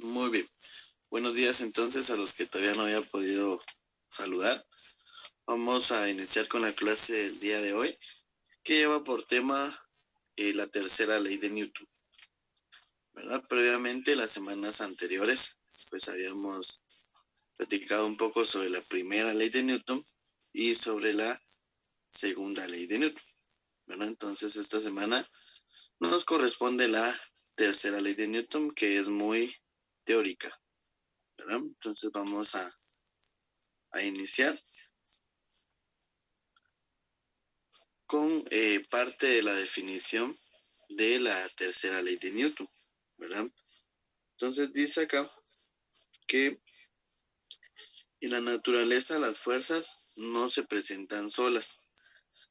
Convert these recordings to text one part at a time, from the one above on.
Muy bien. Buenos días entonces a los que todavía no había podido saludar. Vamos a iniciar con la clase del día de hoy, que lleva por tema la tercera ley de Newton, ¿verdad? Previamente, las semanas anteriores, pues habíamos platicado un poco sobre la primera ley de Newton y sobre la segunda ley de Newton, ¿verdad? Entonces, esta semana nos corresponde la tercera ley de Newton, que es muy teórica, ¿verdad? Entonces, vamos a iniciar con parte de la definición de la tercera ley de Newton, ¿verdad? Entonces dice acá que en la naturaleza las fuerzas no se presentan solas,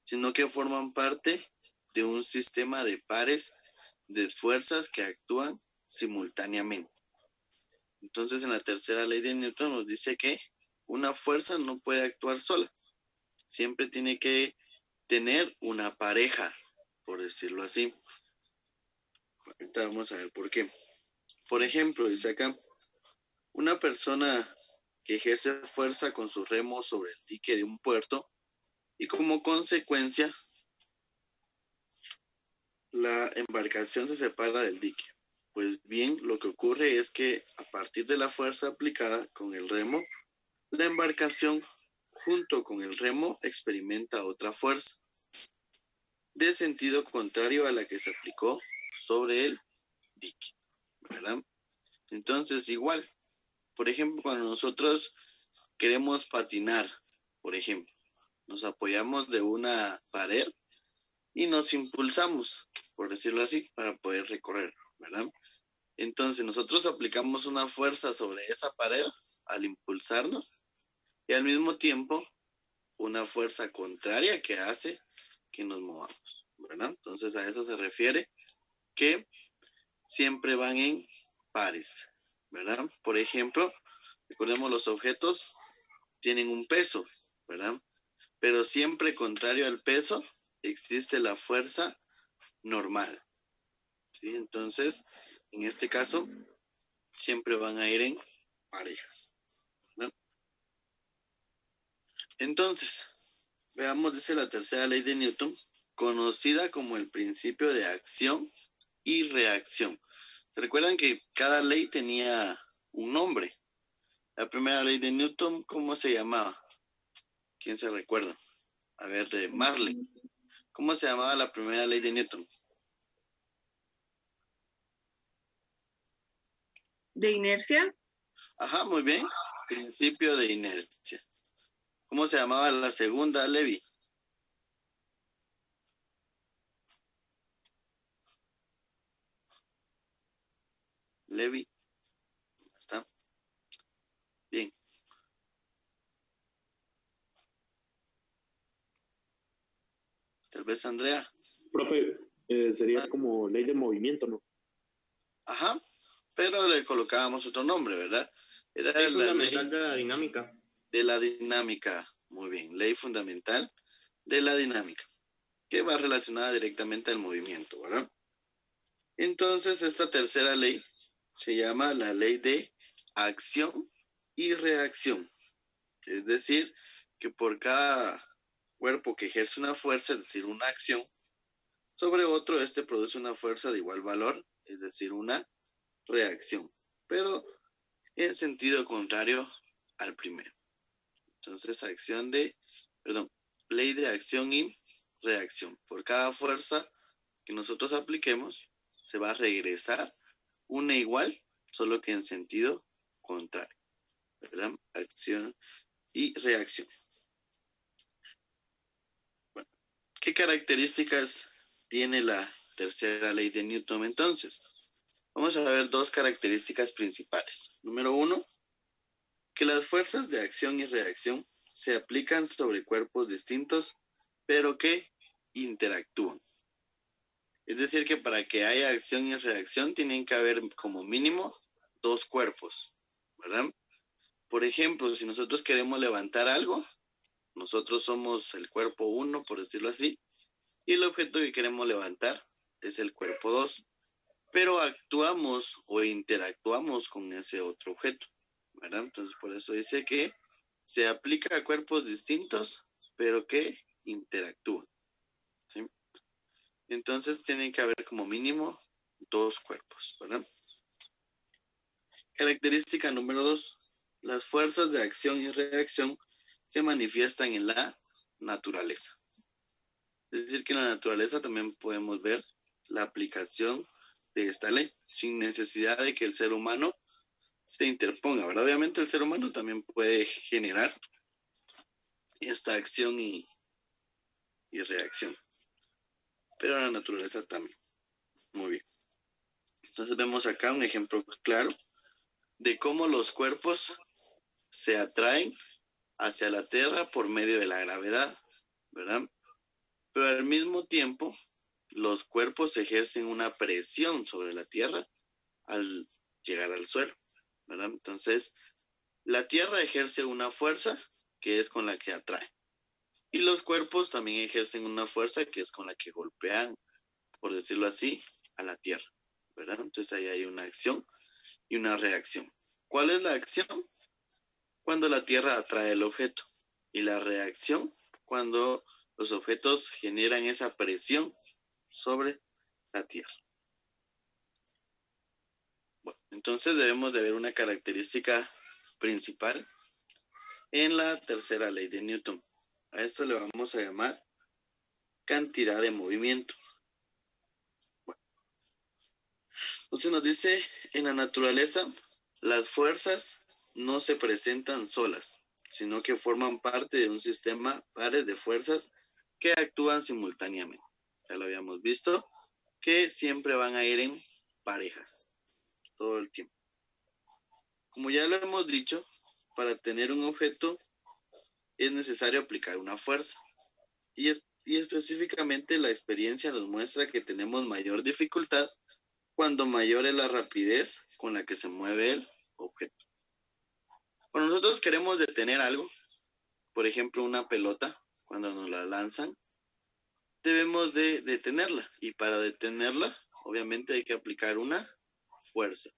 sino que forman parte de un sistema de pares de fuerzas que actúan simultáneamente. Entonces en la tercera ley de Newton nos dice que una fuerza no puede actuar sola, siempre tiene que tener una pareja, por decirlo así. Ahorita vamos a ver por qué. Por ejemplo, dice acá, una persona que ejerce fuerza con sus remos sobre el dique de un puerto y como consecuencia la embarcación se separa del dique. Pues bien, lo que ocurre es que a partir de la fuerza aplicada con el remo, la embarcación junto con el remo experimenta otra fuerza de sentido contrario a la que se aplicó sobre el dique, ¿verdad? Entonces, igual, por ejemplo, cuando nosotros queremos patinar, por ejemplo, nos apoyamos de una pared y nos impulsamos, por decirlo así, para poder recorrer, ¿verdad? Entonces, nosotros aplicamos una fuerza sobre esa pared al impulsarnos y al mismo tiempo una fuerza contraria que hace que nos movamos, ¿verdad? Entonces, a eso se refiere que siempre van en pares, ¿verdad? Por ejemplo, recordemos los objetos tienen un peso, ¿verdad? Pero siempre contrario al peso existe la fuerza normal, ¿sí? Entonces, en este caso, siempre van a ir en parejas, ¿no? Entonces, veamos, dice la tercera ley de Newton, conocida como el principio de acción y reacción. ¿Se recuerdan que cada ley tenía un nombre? La primera ley de Newton, ¿cómo se llamaba? ¿Quién se recuerda? A ver, Marley. ¿Cómo se llamaba la primera ley de Newton? ¿De inercia? Ajá, muy bien. Principio de inercia. ¿Cómo se llamaba la segunda, Levi? Levi. ¿Está? Bien. Tal vez Andrea. Profe, sería como ley de movimiento, ¿no? Ajá, pero le colocábamos otro nombre, ¿verdad? Era Ley la fundamental ley de la dinámica. de la dinámica. Muy bien, ley fundamental de la dinámica, que va relacionada directamente al movimiento, ¿verdad? Entonces, esta tercera ley se llama la ley de acción y reacción. Es decir, que por cada cuerpo que ejerce una fuerza, es decir, una acción, sobre otro, este produce una fuerza de igual valor, es decir, una reacción, pero en sentido contrario al primero. Entonces, ley de acción y reacción. Por cada fuerza que nosotros apliquemos, se va a regresar una igual, solo que en sentido contrario, ¿verdad? Acción y reacción. Bueno, ¿qué características tiene la tercera ley de Newton entonces? Vamos a ver dos características principales. Número uno, que las fuerzas de acción y reacción se aplican sobre cuerpos distintos, pero que interactúan. Es decir, que para que haya acción y reacción tienen que haber como mínimo dos cuerpos, ¿verdad? Por ejemplo, si nosotros queremos levantar algo, nosotros somos el cuerpo 1, por decirlo así, y el objeto que queremos levantar es el cuerpo 2. pero actuamos o interactuamos con ese otro objeto, ¿verdad? Entonces, por eso dice que se aplica a cuerpos distintos, pero que interactúan, ¿sí? Entonces, tiene que haber como mínimo 2 cuerpos, ¿verdad? Característica número 2. Las fuerzas de acción y reacción se manifiestan en la naturaleza. Es decir, que en la naturaleza también podemos ver la aplicación de esta ley, sin necesidad de que el ser humano se interponga, ¿verdad? Obviamente el ser humano también puede generar esta acción y reacción, pero en la naturaleza también. Muy bien. Entonces vemos acá un ejemplo claro de cómo los cuerpos se atraen hacia la Tierra por medio de la gravedad, ¿verdad? Pero al mismo tiempo, los cuerpos ejercen una presión sobre la Tierra al llegar al suelo, ¿verdad? Entonces, la Tierra ejerce una fuerza que es con la que atrae. Y los cuerpos también ejercen una fuerza que es con la que golpean, por decirlo así, a la Tierra, ¿verdad? Entonces ahí hay una acción y una reacción. ¿Cuál es la acción? Cuando la Tierra atrae el objeto. Y la reacción, cuando los objetos generan esa presión sobre la Tierra. Bueno, entonces debemos de ver una característica principal en la tercera ley de Newton. A esto le vamos a llamar cantidad de movimiento. Bueno, entonces nos dice, en la naturaleza, las fuerzas no se presentan solas, sino que forman parte de un sistema pares de fuerzas que actúan simultáneamente. Ya lo habíamos visto, que siempre van a ir en parejas todo el tiempo. Como ya lo hemos dicho, para tener un objeto es necesario aplicar una fuerza. Y específicamente la experiencia nos muestra que tenemos mayor dificultad cuando mayor es la rapidez con la que se mueve el objeto. Cuando nosotros queremos detener algo, por ejemplo una pelota, cuando nos la lanzan, debemos de detenerla. Y para detenerla, obviamente hay que aplicar una fuerza.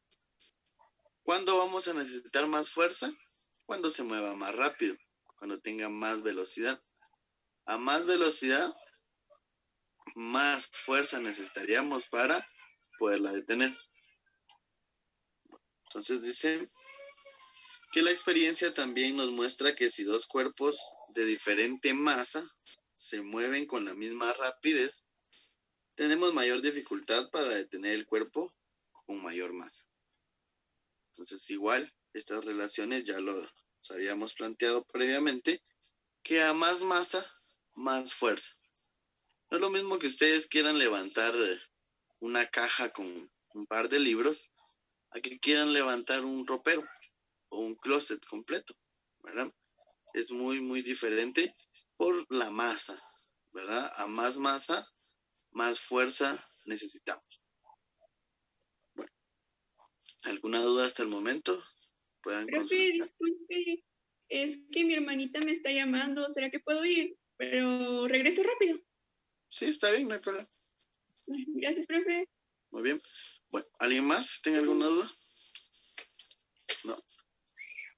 ¿Cuándo vamos a necesitar más fuerza? Cuando se mueva más rápido, cuando tenga más velocidad. A más velocidad, más fuerza necesitaríamos para poderla detener. Entonces dice que la experiencia también nos muestra que si dos cuerpos de diferente masa se mueven con la misma rapidez, tenemos mayor dificultad para detener el cuerpo con mayor masa. Entonces igual, estas relaciones ya lo habíamos planteado previamente, que a más masa, más fuerza. No es lo mismo que ustedes quieran levantar una caja con un par de libros a que quieran levantar un ropero o un closet completo, ¿verdad? Es muy, muy diferente por la masa, ¿verdad? A más masa, más fuerza necesitamos. Bueno, ¿alguna duda hasta el momento? Puedan Profe, consultar. disculpe, es que mi hermanita me está llamando, ¿será que puedo ir? Pero regreso rápido. Sí, está bien, no hay problema. Gracias, profe. Muy bien. Bueno, ¿alguien más tiene alguna duda? No.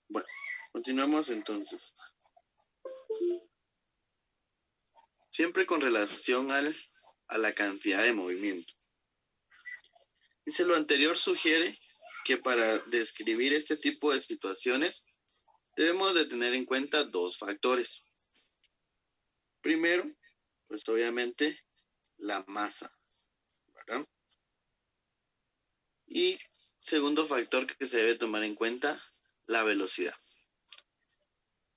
Bueno, continuamos entonces. Siempre con relación a la cantidad de movimiento. Dice, lo anterior sugiere que para describir este tipo de situaciones debemos de tener en cuenta dos factores. Primero, pues obviamente la masa, ¿verdad? Y segundo factor que se debe tomar en cuenta, la velocidad.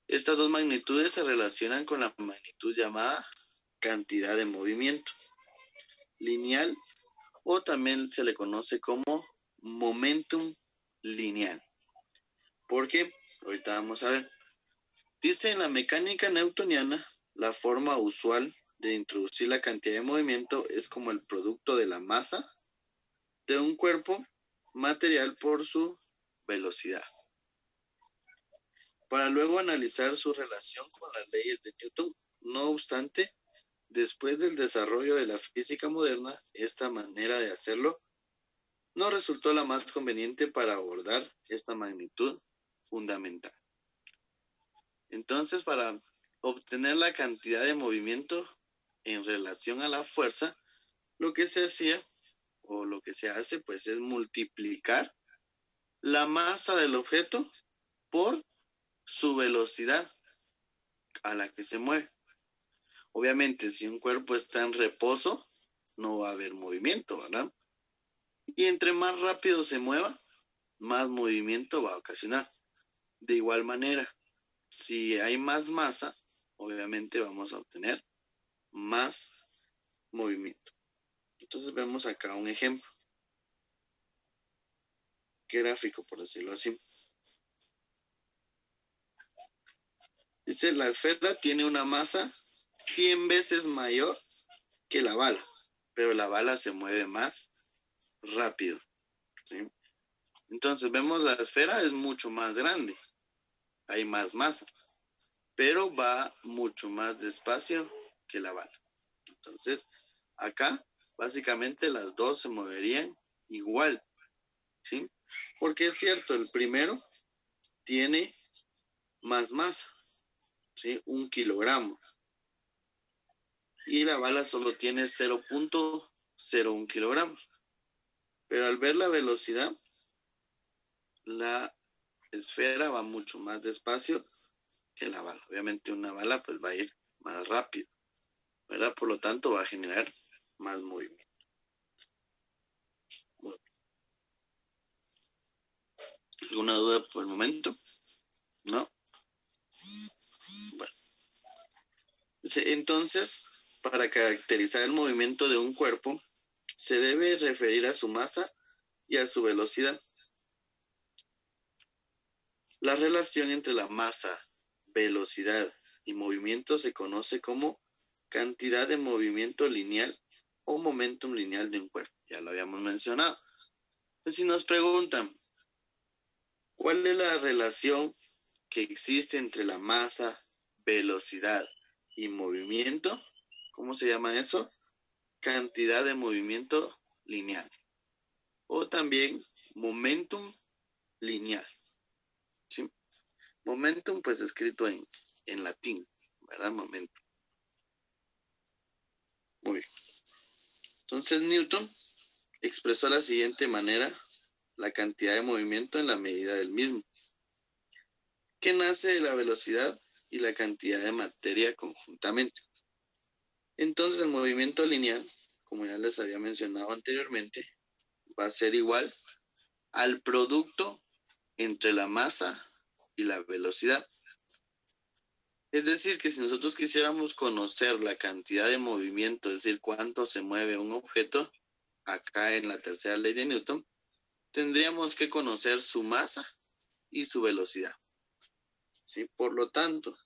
Estas dos magnitudes se relacionan con la magnitud llamada cantidad de movimiento lineal, o también se le conoce como momentum lineal. ¿Por qué? Ahorita vamos a ver. Dice, en la mecánica newtoniana, la forma usual de introducir la cantidad de movimiento es como el producto de la masa de un cuerpo material por su velocidad, para luego analizar su relación con las leyes de Newton. No obstante, después del desarrollo de la física moderna, esta manera de hacerlo no resultó la más conveniente para abordar esta magnitud fundamental. Entonces, para obtener la cantidad de movimiento en relación a la fuerza, lo que se hacía o lo que se hace pues es multiplicar la masa del objeto por su velocidad a la que se mueve. Obviamente, si un cuerpo está en reposo, no va a haber movimiento, ¿verdad? Y entre más rápido se mueva, más movimiento va a ocasionar. De igual manera, si hay más masa, obviamente vamos a obtener más movimiento. Entonces vemos acá un ejemplo gráfico, por decirlo así. Dice, la esfera tiene una masa 100 veces mayor que la bala, pero la bala se mueve más rápido, ¿sí? Entonces vemos la esfera es mucho más grande, hay más masa, pero va mucho más despacio que la bala. Entonces acá básicamente las dos se moverían igual, ¿sí? Porque es cierto, el primero tiene más masa, ¿sí? 1 kilogramo. Y la bala solo tiene 0.01 kilogramos. Pero al ver la velocidad, la esfera va mucho más despacio que la bala. Obviamente una bala pues va a ir más rápido, ¿verdad? Por lo tanto va a generar más movimiento. Muy bien. ¿Alguna duda por el momento? ¿No? Bueno. Entonces, para caracterizar el movimiento de un cuerpo, se debe referir a su masa y a su velocidad. La relación entre la masa, velocidad y movimiento se conoce como cantidad de movimiento lineal o momentum lineal de un cuerpo. Ya lo habíamos mencionado. Entonces, si nos preguntan, ¿cuál es la relación que existe entre la masa, velocidad y movimiento? ¿Cómo se llama eso? Cantidad de movimiento lineal. O también momentum lineal. ¿Sí? Momentum, pues escrito en latín, ¿verdad? Momentum. Muy bien. Entonces Newton expresó de la siguiente manera la cantidad de movimiento en la medida del mismo, que nace de la velocidad y la cantidad de materia conjuntamente. Entonces el movimiento lineal, como ya les había mencionado anteriormente, va a ser igual al producto entre la masa y la velocidad. Es decir, que si nosotros quisiéramos conocer la cantidad de movimiento, es decir, cuánto se mueve un objeto, acá en la tercera ley de Newton, tendríamos que conocer su masa y su velocidad. ¿Sí? Por lo tanto,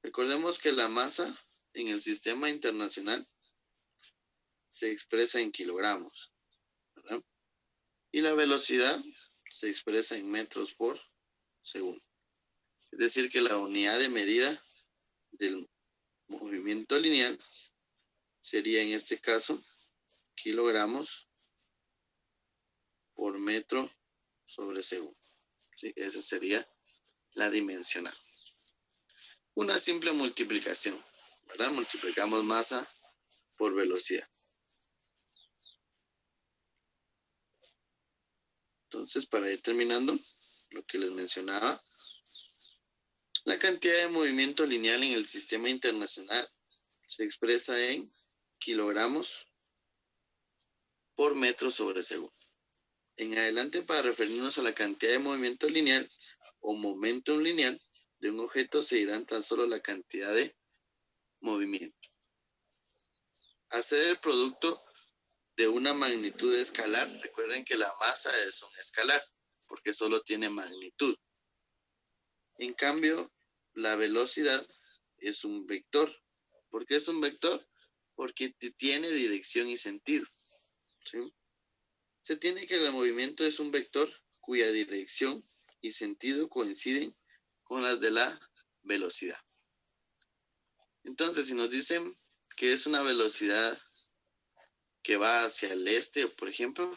recordemos que la masa en el sistema internacional se expresa en kilogramos, ¿verdad? Y la velocidad se expresa en metros por segundo. Es decir, que la unidad de medida del movimiento lineal sería en este caso kilogramos por metro sobre segundo. ¿Sí? Esa sería la dimensional. Una simple multiplicación, ¿verdad? Multiplicamos masa por velocidad. Entonces, para ir terminando, lo que les mencionaba, la cantidad de movimiento lineal en el sistema internacional se expresa en kilogramos por metro sobre segundo. En adelante, para referirnos a la cantidad de movimiento lineal o momentum lineal de un objeto, se dirán tan solo la cantidad de movimiento. Hacer el producto de una magnitud escalar, recuerden que la masa es un escalar, porque solo tiene magnitud. En cambio, la velocidad es un vector. ¿Por qué es un vector? Porque tiene dirección y sentido. ¿Sí? Se tiene que el movimiento es un vector cuya dirección y sentido coinciden con las de la velocidad. Entonces, si nos dicen que es una velocidad que va hacia el este, por ejemplo,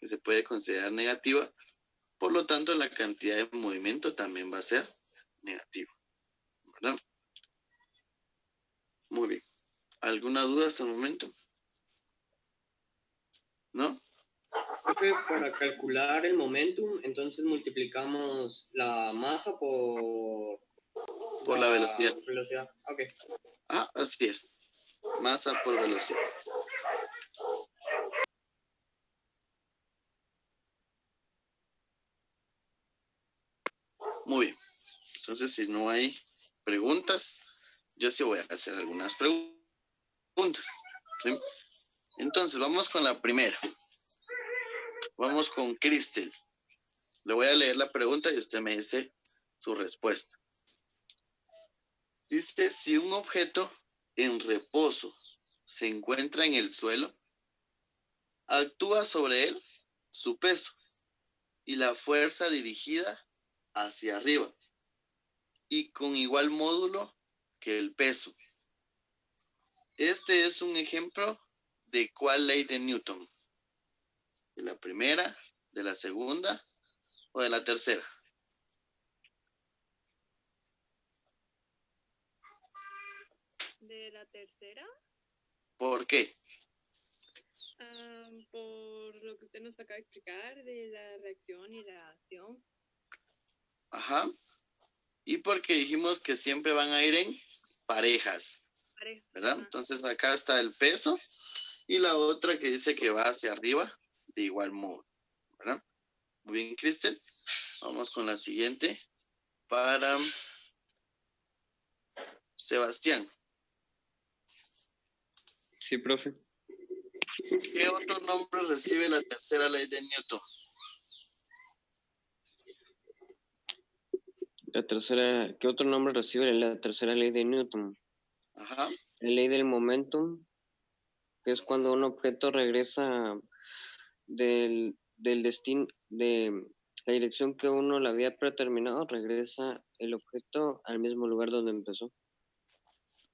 que se puede considerar negativa. Por lo tanto, la cantidad de movimiento también va a ser negativa, ¿verdad? Muy bien. ¿Alguna duda hasta el momento? ¿No? Profe, para calcular el momentum, entonces multiplicamos la masa por la velocidad. velocidad. Ok. Así es. Masa por velocidad. Muy bien. Entonces, si no hay preguntas, yo sí voy a hacer algunas preguntas. ¿Sí? Entonces, vamos con la primera. Vamos con Cristel. Le voy a leer la pregunta y usted me dice su respuesta. Dice, si un objeto en reposo se encuentra en el suelo, actúa sobre él su peso y la fuerza dirigida hacia arriba y con igual módulo que el peso. Este es un ejemplo de cuál ley de Newton. ¿De la primera, de la segunda o de la tercera? ¿De la tercera? ¿Por qué? Por lo que usted nos acaba de explicar de la reacción y la acción. Ajá. Y porque dijimos que siempre van a ir en parejas, ¿verdad? Entonces acá está el peso y la otra que dice que va hacia arriba de igual modo, ¿verdad? Muy bien, Cristel. Vamos con la siguiente para Sebastián. Sí, profe. ¿Qué otro nombre recibe la tercera ley de Newton? ¿Qué otro nombre recibe la tercera ley de Newton? Ajá. La ley del momentum, que es cuando un objeto regresa del destino, de la dirección que uno la había predeterminado, regresa el objeto al mismo lugar donde empezó.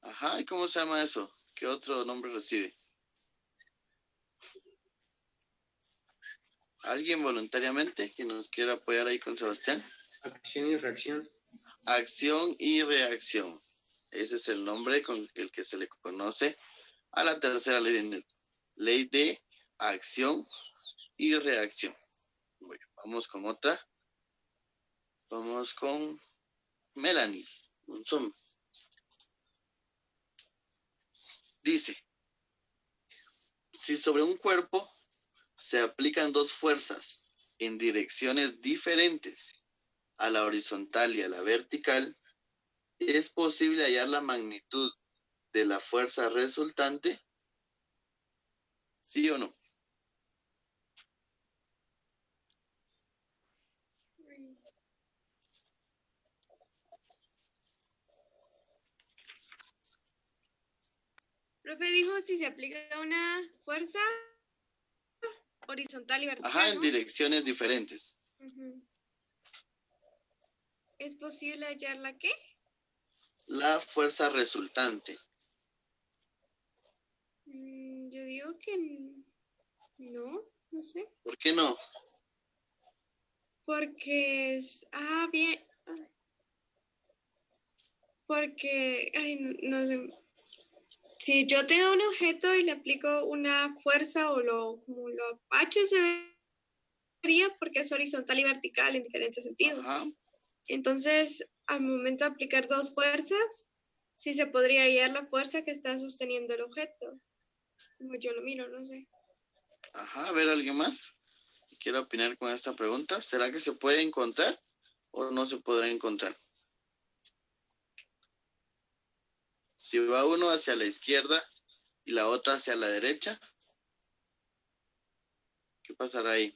Ajá, ¿y cómo se llama eso? ¿Qué otro nombre recibe? ¿Alguien voluntariamente que nos quiera apoyar ahí con Sebastián? Acción y reacción. Acción y reacción. Ese es el nombre con el que se le conoce a la tercera ley de Newton. Ley de acción y reacción. Bueno, vamos con otra. Vamos con Melanie Monzón. Dice, si sobre un cuerpo se aplican dos fuerzas en direcciones diferentes, a la horizontal y a la vertical, ¿es posible hallar la magnitud de la fuerza resultante? ¿Sí o no? Profe dijo si se aplica una fuerza horizontal y vertical. Ajá, en ¿no? direcciones diferentes. ¿Es posible hallar la qué? La fuerza resultante. Yo digo que no sé. ¿Por qué no? Porque es, bien. Porque, no sé. Si yo tengo un objeto y le aplico una fuerza como lo apacho, se vería porque es horizontal y vertical en diferentes sentidos. Ajá. Entonces, al momento de aplicar dos fuerzas, sí se podría hallar la fuerza que está sosteniendo el objeto. Como yo lo miro, no sé. Ajá, a ver, ¿alguien más quiere opinar con esta pregunta? ¿Será que se puede encontrar o no se podrá encontrar? Si va uno hacia la izquierda y la otra hacia la derecha, ¿qué pasará ahí?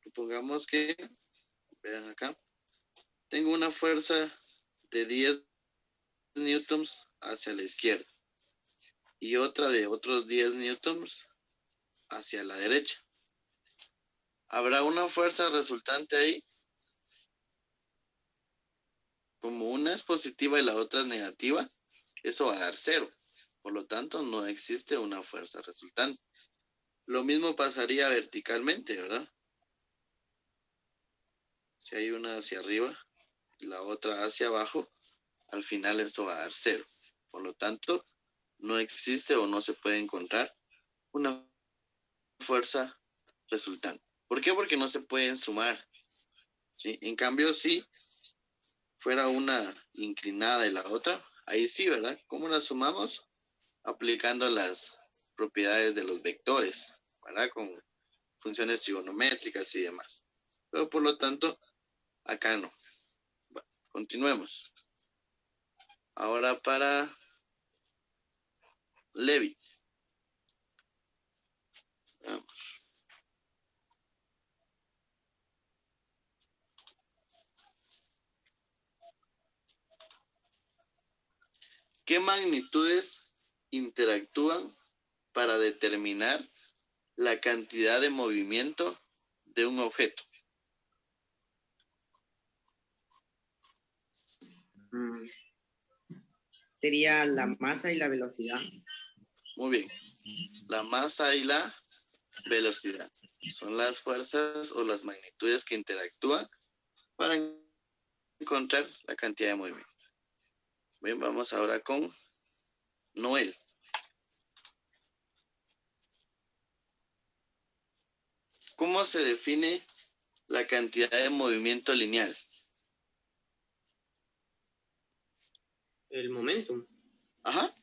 Supongamos que, vean acá, tengo una fuerza de 10 newtons hacia la izquierda y otra de otros 10 newtons hacia la derecha. ¿Habrá una fuerza resultante ahí? Como una es positiva y la otra es negativa, eso va a dar cero, Por lo tanto, no existe una fuerza resultante. Lo mismo pasaría verticalmente, ¿verdad? Si hay una hacia arriba y la otra hacia abajo, al final esto va a dar 0. Por lo tanto, no existe o no se puede encontrar una fuerza resultante. ¿Por qué? Porque no se pueden sumar, ¿sí? En cambio, si fuera una inclinada y la otra, ahí sí, ¿verdad? ¿Cómo la sumamos? Aplicando las propiedades de los vectores, ¿verdad? Con funciones trigonométricas y demás. Pero por lo tanto, acá no. Bueno, continuemos. Ahora para Levi. Vamos. ¿Qué magnitudes interactúan para determinar la cantidad de movimiento de un objeto? Sería la masa y la velocidad. Muy bien. La masa y la velocidad son las fuerzas o las magnitudes que interactúan para encontrar la cantidad de movimiento. Bien, vamos ahora con Noel. ¿Cómo se define la cantidad de movimiento lineal? El momentum. Ajá.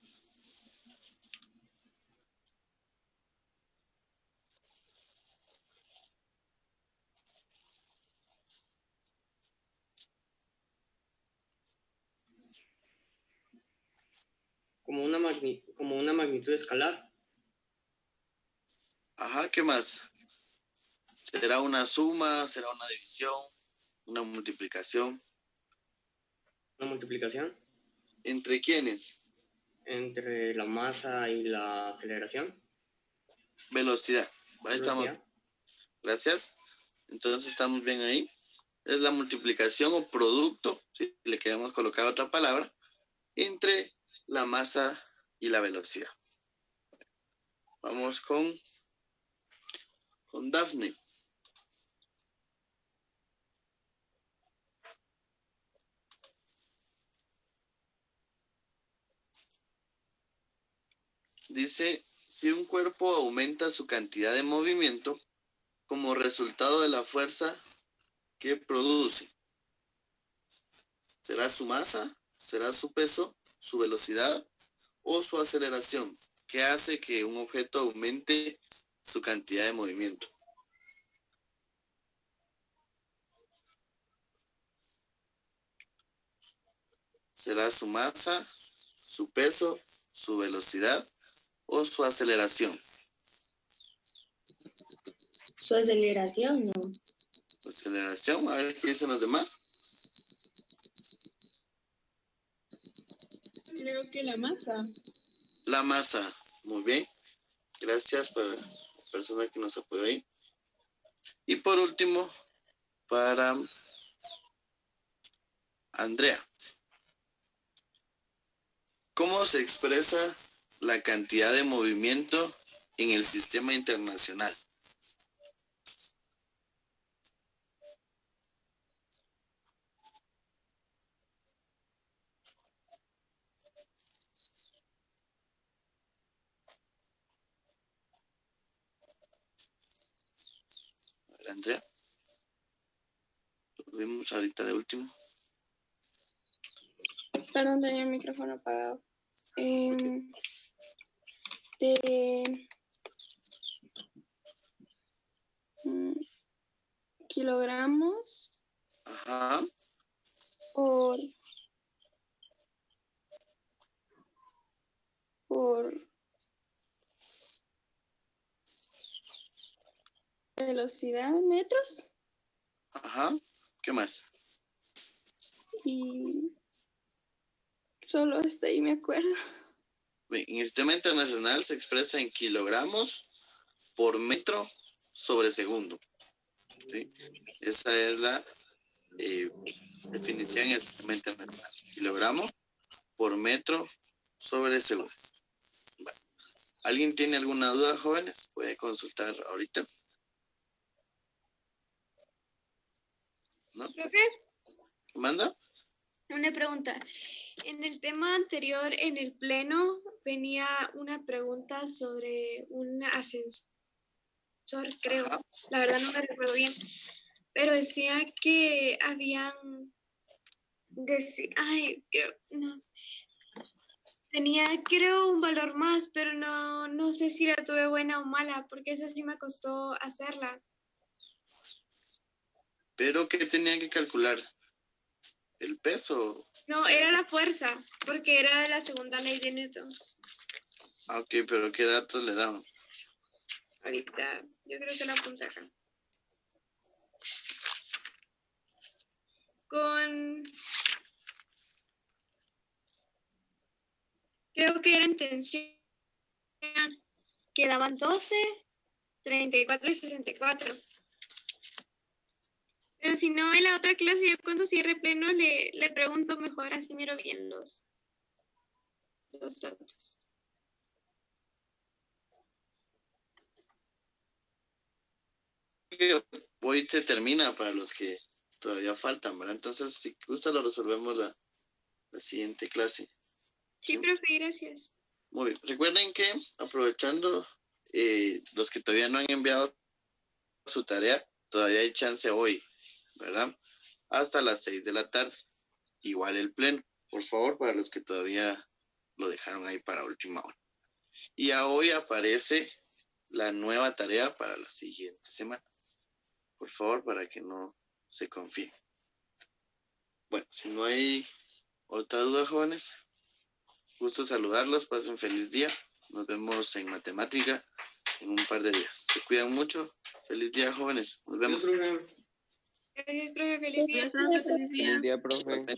Como una magnitud escalar. Ajá, ¿qué más? ¿Será una suma? ¿Será una división? ¿Una multiplicación? Una multiplicación ¿Entre quiénes? entre la masa y la aceleración. Velocidad. Ahí estamos. Velocidad. Gracias. Entonces estamos bien ahí. Es la multiplicación o producto, si le queremos colocar otra palabra, entre la masa y la velocidad. Vamos con Daphne. Dice, si un cuerpo aumenta su cantidad de movimiento como resultado de la fuerza que produce, ¿será su masa? ¿Será su peso? ¿Su velocidad? ¿O su aceleración? ¿Qué hace que un objeto aumente su cantidad de movimiento? ¿Será su masa, su peso, su velocidad o su aceleración? Su aceleración, ¿no? Su aceleración, a ver qué dicen los demás. Creo que la masa. La masa, muy bien. Gracias para la persona que nos apoyó ahí. Y por último, para Andrea. ¿Cómo se expresa la cantidad de movimiento en el sistema internacional? A ver, Andrea. Lo vimos ahorita de último. Perdón, tenía el micrófono apagado. De kilogramos Ajá. por velocidad en metros Ajá. ¿Qué más? y solo hasta ahí me acuerdo. Bien, en el sistema internacional se expresa en kilogramos por metro sobre segundo. ¿Sí? Esa es la definición en el sistema internacional. Kilogramos por metro sobre segundo. ¿Alguien tiene alguna duda, jóvenes? Puede consultar ahorita. ¿No? Profe, ¿Manda? una pregunta. En el tema anterior, en el pleno, venía una pregunta sobre un ascensor, creo. Ajá. La verdad no me recuerdo bien. Pero decía que habían... Ay, creo, no sé. Tenía, creo, un valor más, pero no sé si la tuve buena o mala, porque esa sí me costó hacerla. ¿Pero qué tenía que calcular? ¿El peso? No, era la fuerza, porque era de la segunda ley de Newton. Ah, ok, pero ¿qué datos le daban? Ahorita, yo creo que la apunté acá. Creo que era en tensión. Quedaban 12, 34 y 64. Pero si no, en la otra clase, yo cuando cierre pleno le pregunto mejor, así miro bien los datos. Hoy se termina para los que todavía faltan, ¿verdad? Entonces, si gusta, lo resolvemos la siguiente clase. Sí, profe, gracias. Muy bien. Recuerden que, aprovechando, los que todavía no han enviado su tarea, todavía hay chance hoy, ¿verdad? Hasta las 6 de la tarde. Igual el pleno, por favor, para los que todavía lo dejaron ahí para última hora. Y a hoy aparece la nueva tarea para la siguiente semana. Por favor, para que no se confíen. Bueno, si no hay otra duda, jóvenes, gusto saludarlos, pasen feliz día. Nos vemos en matemática en un par de días. Se cuidan mucho. Feliz día, jóvenes. Nos vemos. Gracias, profe. Feliz día. Buen día, profe. Igualmente.